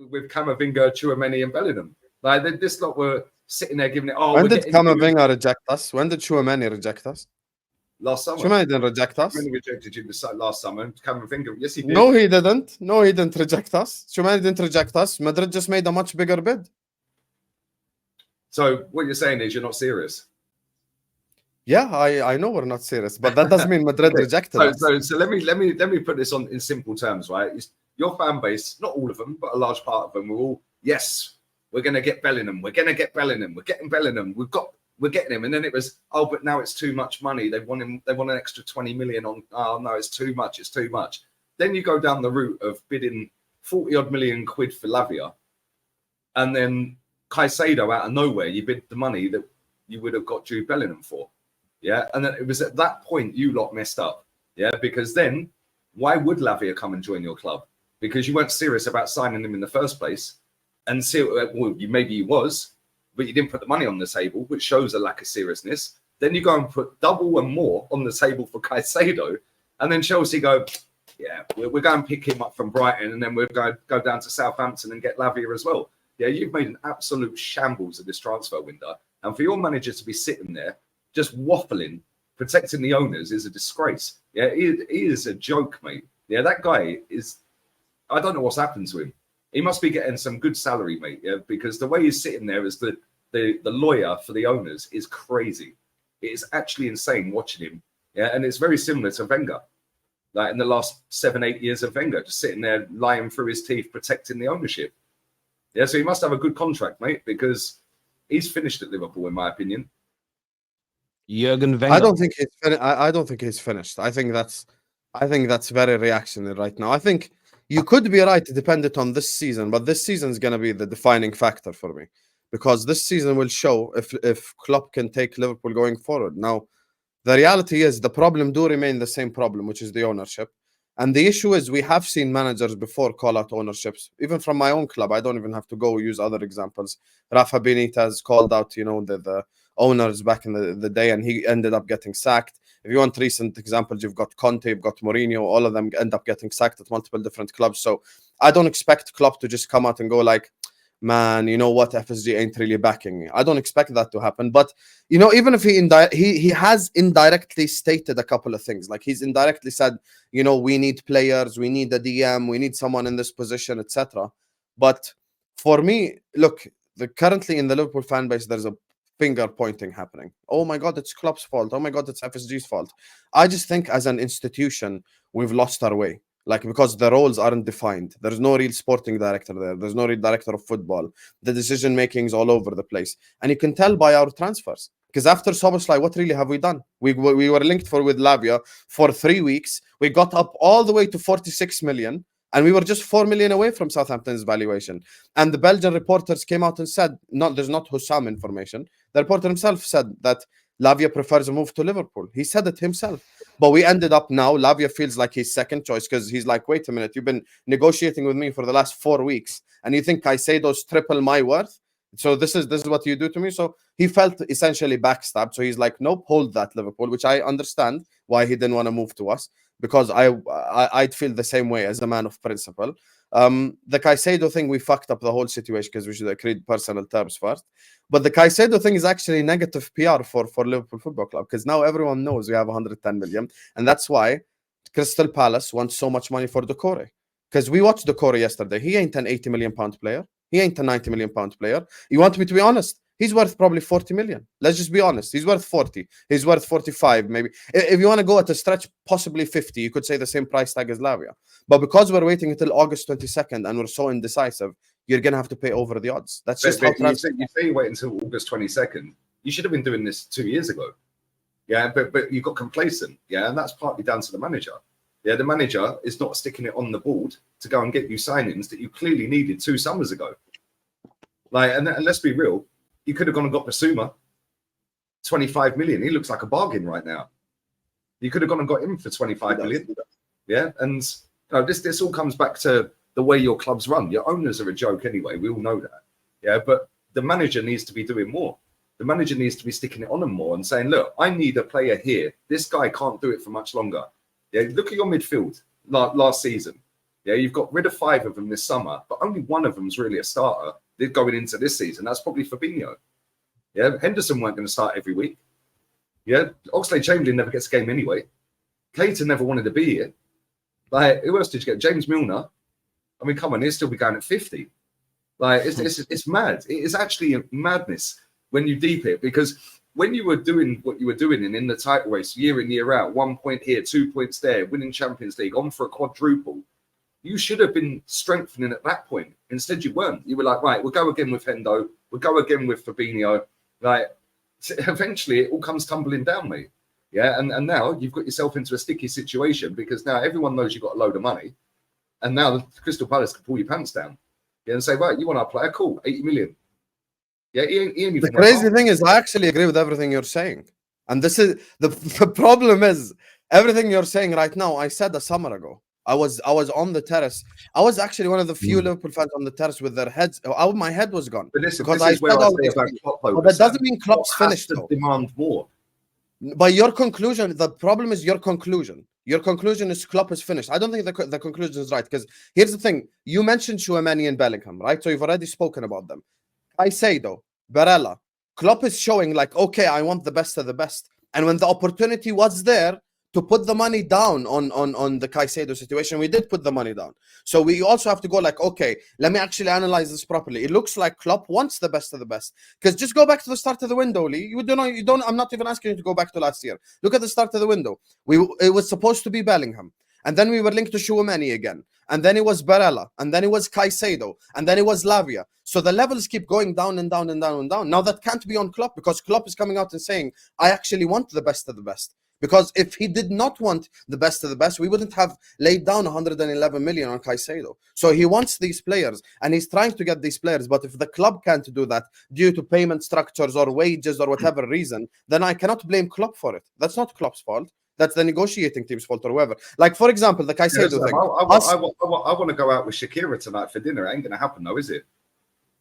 with Camavinga, Tchouaméni, and Bellingham. Like this lot were sitting there giving it. Oh, when did Camavinga reject us? When did Tchouaméni reject us? Last summer. Tchouaméni didn't reject us. Tchouaméni rejected you last summer. Camavinga, yes, he did. No, he didn't. No, he didn't reject us. Tchouaméni didn't reject us. Madrid just made a much bigger bid. So what you're saying is you're not serious. Yeah, I know we're not serious, but that doesn't mean Madrid rejected us. So let me put this on in simple terms, right? Your fan base, not all of them, but a large part of them, were all, yes, we're going to get Bellingham. We're going to get Bellingham. We're getting Bellingham. We're getting him. And then it was, oh, but now it's too much money. They want him. They want an extra 20 million on. Oh no, it's too much. It's too much. Then you go down the route of bidding 40 odd million quid for Lavia, and then Caicedo out of nowhere, you bid the money that you would have got Jude Bellingham for. Yeah, and then it was at that point you lot messed up. Yeah, because then why would Lavia come and join your club? Because you weren't serious about signing him in the first place. And maybe you was, but you didn't put the money on the table, which shows a lack of seriousness. Then you go and put double and more on the table for Caicedo, and then Chelsea go, yeah, we're going to pick him up from Brighton, and then we're going to go down to Southampton and get Lavia as well. Yeah, you've made an absolute shambles of this transfer window, and for your manager to be sitting there just waffling, protecting the owners is a disgrace. Yeah, he is a joke, mate. Yeah, that guy is. I don't know what's happened to him. He must be getting some good salary, mate. Yeah, because the way he's sitting there as the lawyer for the owners is crazy. It is actually insane watching him. Yeah, and it's very similar to Wenger. Like in the last 7-8 years of Wenger, just sitting there lying through his teeth, protecting the ownership. Yeah, so he must have a good contract, mate, because he's finished at Liverpool, in my opinion. Jurgen Wenger. I don't think he's finished. I think that's very reactionary right now. I think you could be right, dependent on this season, but this season is going to be the defining factor for me, because this season will show if Klopp can take Liverpool going forward. Now, the reality is the problem do remain the same problem, which is the ownership. And the issue is we have seen managers before call out ownerships, even from my own club. I don't even have to go use other examples. Rafa Benitez called out, the owners back in the day, and he ended up getting sacked. If you want recent examples, you've got Conte, you've got Mourinho, all of them end up getting sacked at multiple different clubs. So I don't expect Klopp to just come out and go like, man, you know what, FSG ain't really backing me. I don't expect that to happen. But, even if he has indirectly stated a couple of things. Like he's indirectly said, we need players, we need a DM, we need someone in this position, etc. But for me, look, currently in the Liverpool fan base, there's a finger pointing happening. Oh my God, it's Klopp's fault. Oh my God, it's FSG's fault. I just think as an institution, we've lost our way. Like, because the roles aren't defined. There's no real sporting director there. There's no real director of football. The decision making is all over the place. And you can tell by our transfers. Because after Szoboszlai, what really have we done? We were linked with Lavia for 3 weeks. We got up all the way to 46 million. And we were just 4 million away from Southampton's valuation. And the Belgian reporters came out and said, there's not Hussam information. The reporter himself said that Lavia prefers a move to Liverpool. He said it himself. But we ended up now, Lavia feels like his second choice, because he's like, wait a minute, you've been negotiating with me for the last 4 weeks, and you think Caicedo's triple my worth? So this is what you do to me? So he felt essentially backstabbed. So he's like, nope, hold that, Liverpool, which I understand why he didn't want to move to us, because I'd feel the same way as a man of principle. The Caicedo thing, we fucked up the whole situation because we should have agreed personal terms first. But the Caicedo thing is actually negative PR for Liverpool Football Club, because now everyone knows we have 110 million. And that's why Crystal Palace wants so much money for Doucouré. Because we watched Doucouré yesterday. He ain't an 80 million pound player. He ain't a 90 million pound player. You want me to be honest? He's worth probably 40 million. Let's just be honest. He's worth 40. He's worth 45, maybe. If you want to go at a stretch, possibly 50, you could say the same price tag as Lavia. But because we're waiting until August 22nd and we're so indecisive, you're going to have to pay over the odds. That's just how you say you wait until August 22nd. You should have been doing this 2 years ago. Yeah, but you got complacent. Yeah, and that's partly down to the manager. Yeah, the manager is not sticking it on the board to go and get you signings that you clearly needed 2 summers ago. And let's be real, you could have gone and got Basuma, 25 million. He looks like a bargain right now. You could have gone and got him for 25 million. Yeah, and this all comes back to the way your clubs run. Your owners are a joke anyway. We all know that. Yeah, but the manager needs to be doing more. The manager needs to be sticking it on them more and saying, look, I need a player here. This guy can't do it for much longer. Yeah, look at your midfield last season. Yeah, you've got rid of 5 of them this summer, but only one of them's really a starter. They're going into this season. That's probably Fabinho. Yeah, Henderson weren't going to start every week. Yeah, Oxlade-Chamberlain never gets a game anyway. Keita never wanted to be here. Like, who else did you get? James Milner. I mean, come on, he'll still be going at 50. Like, it's mad. It is actually a madness when you deep it, because when you were doing what you were doing in the title race year in, year out, 1 point here, 2 points there, winning Champions League, on for a quadruple, you should have been strengthening at that point. Instead, you weren't. You were like, right, we'll go again with Hendo. We'll go again with Fabinho. Like, eventually, it all comes tumbling down, mate. Yeah, and now you've got yourself into a sticky situation, because now everyone knows you've got a load of money. And now the Crystal Palace can pull your pants down. Yeah, and say, right, you want our player? Cool, 80 million. Yeah, he ain't even the crazy thing is, I actually agree with everything you're saying. And this is the problem is, everything you're saying right now, I said a summer ago. I was on the terrace. I was actually one of the few Liverpool fans on the terrace with their heads. My head was gone. But this is where I say about Klopp, but that doesn't mean Klopp's finished. Though. Demand more. By your conclusion, the problem is your conclusion. Your conclusion is Klopp is finished. I don't think the conclusion is right, because here's the thing. You mentioned Chouameni and Bellingham, right? So you've already spoken about them. Caicedo, Barella. Klopp is showing like, okay, I want the best of the best. And when the opportunity was there to put the money down on the Caicedo situation, we did put the money down. So we also have to go like, okay, let me actually analyze this properly. It looks like Klopp wants the best of the best. Because just go back to the start of the window, Lee. You don't. I'm not even asking you to go back to last year. Look at the start of the window. It was supposed to be Bellingham, and then we were linked to Chouameni again, and then it was Barella, and then it was Caicedo, and then it was Lavia. So the levels keep going down and down and down and down. Now that can't be on Klopp, because Klopp is coming out and saying, I actually want the best of the best. Because if he did not want the best of the best, we wouldn't have laid down 111 million on Caicedo. So he wants these players, and he's trying to get these players. But if the club can't do that due to payment structures or wages or whatever reason, then I cannot blame Klopp for it. That's not Klopp's fault. That's the negotiating team's fault or whoever. Like, for example, the Caicedo thing. I want to go out with Shakira tonight for dinner. It ain't going to happen, though, is it?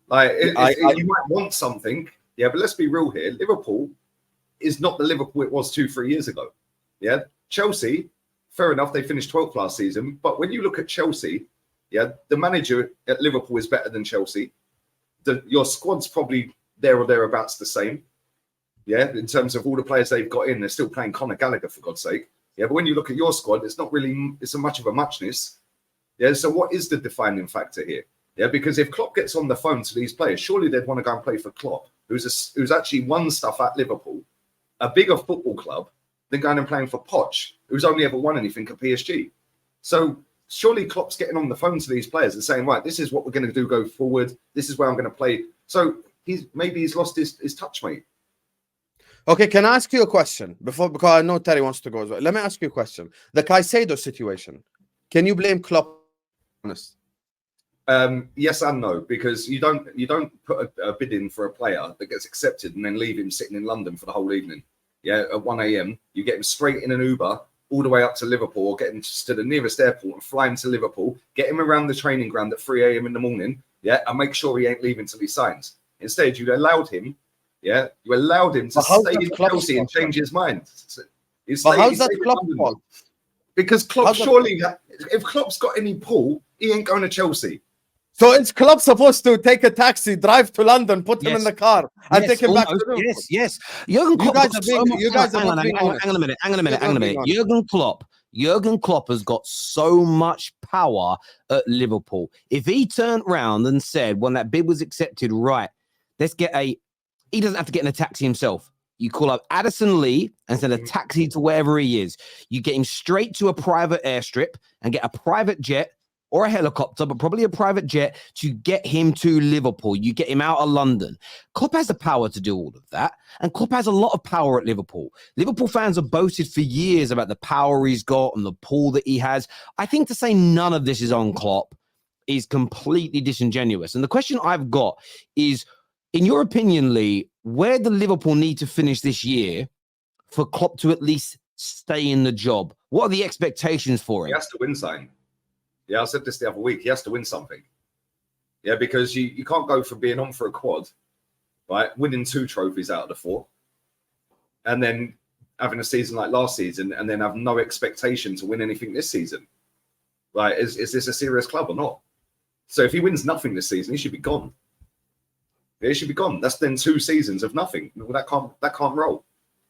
Like, you might want something. Yeah, but let's be real here. Liverpool is not the Liverpool it was 2-3 years ago. Yeah, Chelsea, fair enough, they finished 12th last season. But when you look at Chelsea, yeah, the manager at Liverpool is better than Chelsea. Your squad's probably there or thereabouts the same. Yeah, in terms of all the players they've got in, they're still playing Conor Gallagher, for God's sake. Yeah, but when you look at your squad, it's not really, it's a much of a muchness. Yeah, so what is the defining factor here? Yeah, because if Klopp gets on the phone to these players, surely they'd want to go and play for Klopp, who's actually won stuff at Liverpool, a bigger football club, than going and playing for Poch, who's only ever won anything at PSG. So surely Klopp's getting on the phone to these players and saying, right, this is what we're going to do go forward. This is where I'm going to play. So he's lost his touch, mate. Okay, can I ask you a question because I know Terry wants to go as well. Let me ask you a question. The Caicedo situation, can you blame Klopp? Honest. Yes and no, because you don't put a bid in for a player that gets accepted and then leave him sitting in London for the whole evening. Yeah, at 1 a.m. you get him straight in an Uber all the way up to Liverpool, or get him to the nearest airport and fly him to Liverpool, get him around the training ground at 3 a.m. in the morning, yeah, and make sure he ain't leaving till he signs. Instead, you allowed him to stay in Chelsea and change his mind. How's that Klopp's fault? Because Klopp surely, if Klopp's got any pull, he ain't going to Chelsea. So is Klopp supposed to take a taxi, drive to London, put him in the car, and take him back to Liverpool? Yes. Jurgen Klopp. Hang on a minute. Jurgen Klopp has got so much power at Liverpool. If he turned round and said, when that bid was accepted, right, he doesn't have to get in a taxi himself. You call up Addison Lee and send a taxi to wherever he is. You get him straight to a private airstrip and get a private jet or a helicopter, but probably a private jet, to get him to Liverpool. You get him out of London. Klopp has the power to do all of that, and Klopp has a lot of power at Liverpool. Liverpool fans have boasted for years about the power he's got and the pull that he has. I think to say none of this is on Klopp is completely disingenuous. And the question I've got is, in your opinion, Lee, where do Liverpool need to finish this year for Klopp to at least stay in the job? What are the expectations for him? He has to win something. Yeah, I said this the other week. He has to win something. Yeah, because you can't go from being on for a quad, right, winning 2 trophies out of the 4, and then having a season like last season, and then have no expectation to win anything this season. Like, is this a serious club or not? So if he wins nothing this season, he should be gone. Yeah, he should be gone. That's then 2 seasons of nothing. Well, that can't roll.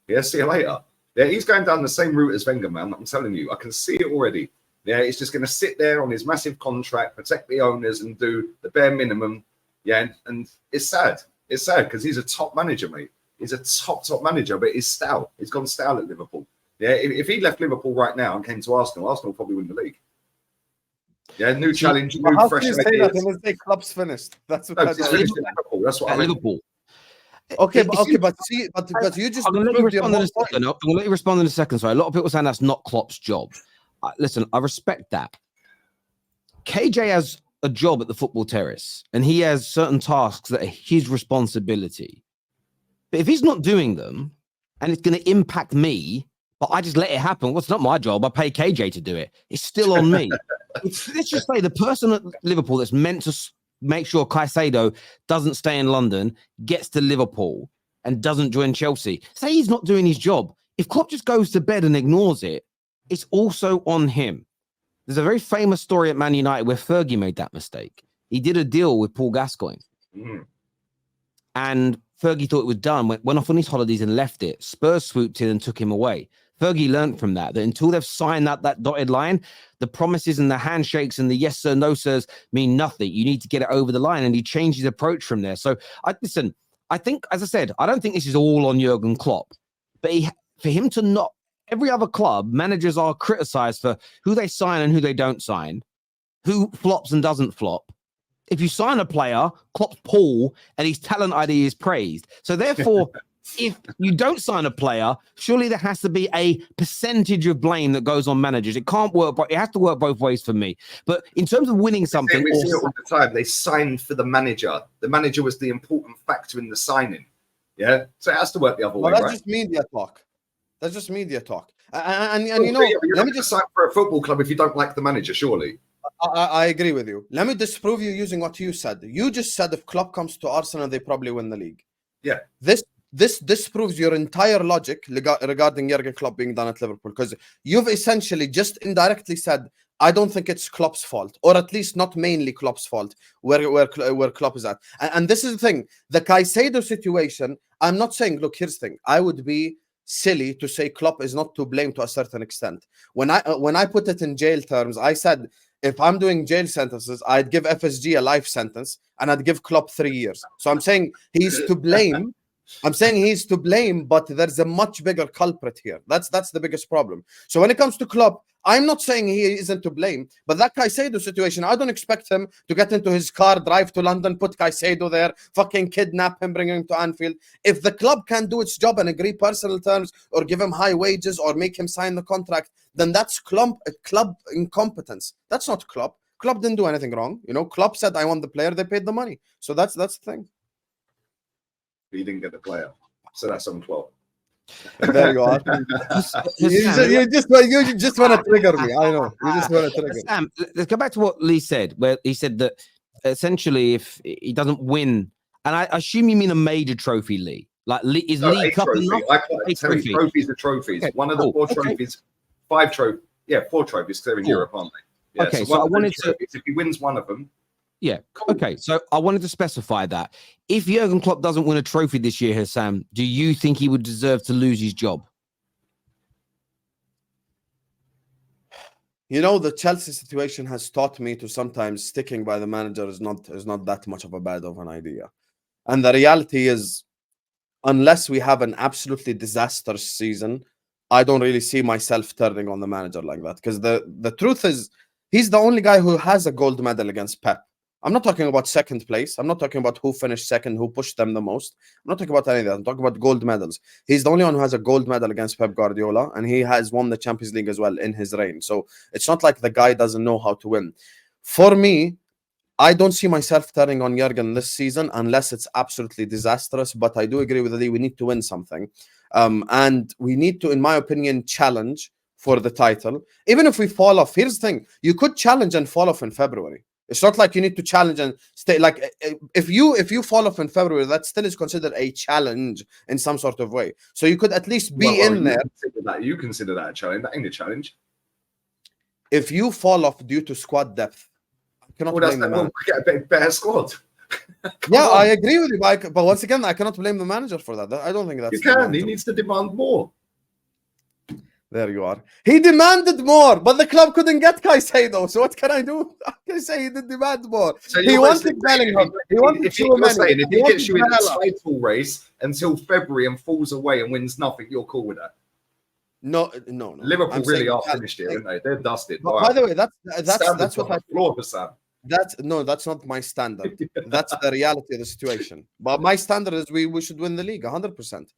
Yeah, see you later. Yeah, he's going down the same route as Wenger, man. I'm telling you, I can see it already. Yeah, he's just going to sit there on his massive contract, protect the owners, and do the bare minimum. Yeah, and it's sad. It's sad because he's a top manager, mate. He's a top manager, but he's stout. He's gone stout at Liverpool. Yeah, if he left Liverpool right now and came to Arsenal, Arsenal would probably win the league. Yeah, new challenge, new how fresh can you say ideas. that when they Klopp's finished? That's what It's finished at Liverpool. That's what I mean. Liverpool. Okay, but you just I'm gonna let you proved your respond in a whole point. second. I'm gonna let you respond in a second. Sorry, a lot of people saying that's not Klopp's job. Listen, I respect that. KJ has a job at the football terrace, and he has certain tasks that are his responsibility. But if he's not doing them, and it's going to impact me, but I just let it happen, well, it's not my job. I pay KJ to do it. It's still on me. Let's just say the person at Liverpool that's meant to make sure Caicedo doesn't stay in London gets to Liverpool and doesn't join Chelsea. Say he's not doing his job. If Klopp just goes to bed and ignores it, it's also on him. There's a very famous story at Man United where Fergie made that mistake. He did a deal with Paul Gascoigne. And Fergie thought it was done, went off on his holidays and left it. Spurs swooped in and took him away. Fergie learned from that until they've signed that dotted line, the promises and the handshakes and the yes sir, no sirs mean nothing. You need to get it over the line. And he changed his approach from there. So, I think, as I said, I don't think this is all on Jurgen Klopp. But for him to not, every other club, managers are criticized for who they sign and who they don't sign, who flops and doesn't flop. If you sign a player, Klopp's Paul, and his talent ID is praised. So therefore, if you don't sign a player, surely there has to be a percentage of blame that goes on managers. It can't work, but it has to work both ways for me. But in terms of winning something, we see it all the time. They signed for the manager. The manager was the important factor in the signing. Yeah, so it has to work the other way. That's right? just media talk. That's just media talk. And you know, let me just sign for a football club if you don't like the manager. Surely. I agree with you. Let me disprove you using what you said. You just said if Klopp comes to Arsenal, they probably win the league. Yeah. This disproves your entire logic regarding Jurgen Klopp being done at Liverpool, because you've essentially just indirectly said, I don't think it's Klopp's fault, or at least not mainly Klopp's fault, where Klopp is at. And this is the thing. The Caicedo situation, I'm not saying, look, here's the thing. I would be silly to say Klopp is not to blame to a certain extent. When I put it in jail terms, I said, if I'm doing jail sentences, I'd give FSG a life sentence and I'd give Klopp 3 years. So I'm saying he's to blame. I'm saying he's to blame, but there's a much bigger culprit here. That's the biggest problem. So when it comes to Klopp, I'm not saying he isn't to blame, but that Caicedo situation, I don't expect him to get into his car, drive to London, put Caicedo there, fucking kidnap him, bring him to Anfield. If the club can do its job and agree personal terms or give him high wages or make him sign the contract, then that's club incompetence. That's not Klopp. Klopp didn't do anything wrong. You know, Klopp said, I want the player, they paid the money. So that's the thing. He didn't get the player. So that's on Klopp. There you are. you just want to trigger me. I know. You just want to trigger me. Sam, let's go back to what Lee said, where he said that essentially if he doesn't win, and I assume you mean a major trophy, Lee. Like, is League Cup enough? Trophies are trophies. Okay, one of the 4 trophies, 5 trophies. Yeah, 4 trophies. They're in Europe, aren't they? Yeah, okay, so I wanted to. If he wins one of them. Yeah. Cool. Okay. So I wanted to specify that if Jurgen Klopp doesn't win a trophy this year, Sam, do you think he would deserve to lose his job? You know, the Chelsea situation has taught me to sometimes sticking by the manager is not that much of a bad of an idea. And the reality is, unless we have an absolutely disastrous season, I don't really see myself turning on the manager like that. Because the truth is, he's the only guy who has a gold medal against Pep. I'm not talking about second place. I'm not talking about who finished second, who pushed them the most. I'm not talking about any of that. I'm talking about gold medals. He's the only one who has a gold medal against Pep Guardiola, and he has won the Champions League as well in his reign. So it's not like the guy doesn't know how to win. For me, I don't see myself turning on Jurgen this season unless it's absolutely disastrous. But I do agree with Lee. We need to win something. And we need to, in my opinion, challenge for the title. Even if we fall off, here's the thing. You could challenge and fall off in February. It's not like you need to challenge and stay. Like, if you fall off in February, that still is considered a challenge in some sort of way. So you could at least be in there. You consider that a challenge. That ain't a challenge. if you fall off due to squad depth, I cannot blame the manager. We'll get a better squad. Yeah, I agree with you, Mike. But once again, I cannot blame the manager for that. I don't think that's. You can. He needs to demand more. There you are. He demanded more, but the club couldn't get Caicedo. So what can I do? I can say he did demand more. So he wanted Bellingham. He wanted if he gets you in the title race until February and falls away and wins nothing, you're cool with that. No. Liverpool really are finished here, aren't they? They're dusted. By the way, that's what I floor for Sam. That's not my standard. That's the reality of the situation. But my standard is we should win the league 100%.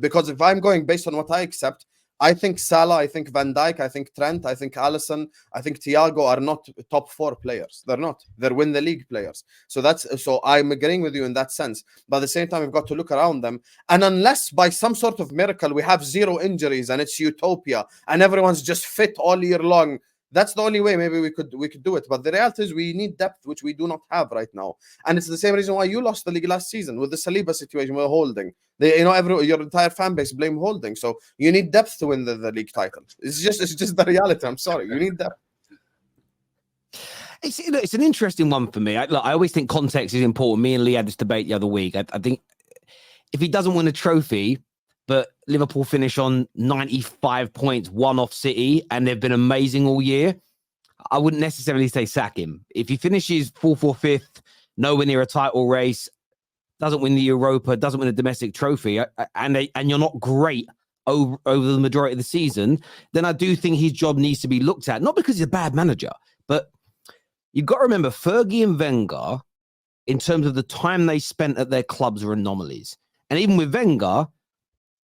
Because if I'm going based on what I accept, I think Salah, I think Van Dijk, I think Trent, I think Alisson, I think Thiago are not top 4 players. They're not. They're win the league players. So I'm agreeing with you in that sense. But at the same time, we've got to look around them. And unless by some sort of miracle we have 0 injuries and it's utopia and everyone's just fit all year long, that's the only way maybe we could do it. But the reality is we need depth, which we do not have right now. And it's the same reason why you lost the league last season with the Saliba situation with Holding. Your entire fan base blame Holding. So you need depth to win the league title. It's just the reality. I'm sorry. You need depth. It's an interesting one for me. I always think context is important. Me and Lee had this debate the other week. I think if he doesn't win a trophy, but Liverpool finish on 95 points, one off City, and they've been amazing all year, I wouldn't necessarily say sack him. If he finishes 4th or 5th, nowhere near a title race, doesn't win the Europa, doesn't win a domestic trophy, and you're not great over the majority of the season, then I do think his job needs to be looked at. Not because he's a bad manager, but you've got to remember Fergie and Wenger, in terms of the time they spent at their clubs, are anomalies. And even with Wenger,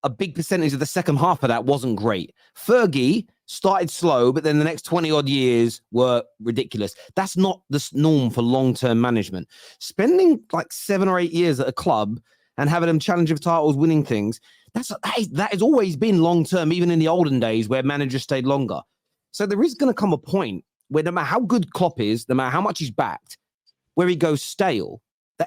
a big percentage of the second half of that wasn't great. Fergie started slow, but then the next 20 odd years were ridiculous. That's not the norm for long-term management. Spending like 7 or 8 years at a club and having them challenge for titles, winning things, that has always been long-term, even in the olden days where managers stayed longer. So there is going to come a point where no matter how good Klopp is, no matter how much he's backed, where he goes stale.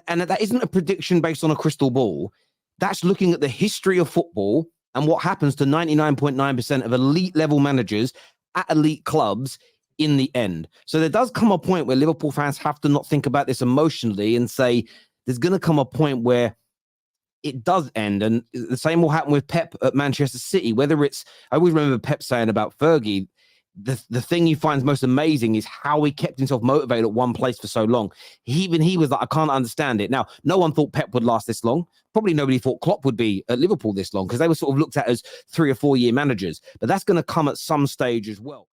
And that isn't a prediction based on a crystal ball. That's looking at the history of football and what happens to 99.9% of elite level managers at elite clubs in the end. So there does come a point where Liverpool fans have to not think about this emotionally and say, there's going to come a point where it does end. And the same will happen with Pep at Manchester City, whether it's, I always remember Pep saying about Fergie, the thing he finds most amazing is how he kept himself motivated at one place for so long. He was like, I can't understand it. Now, no one thought Pep would last this long. Probably nobody thought Klopp would be at Liverpool this long because they were sort of looked at as 3 or 4 year managers. But that's going to come at some stage as well.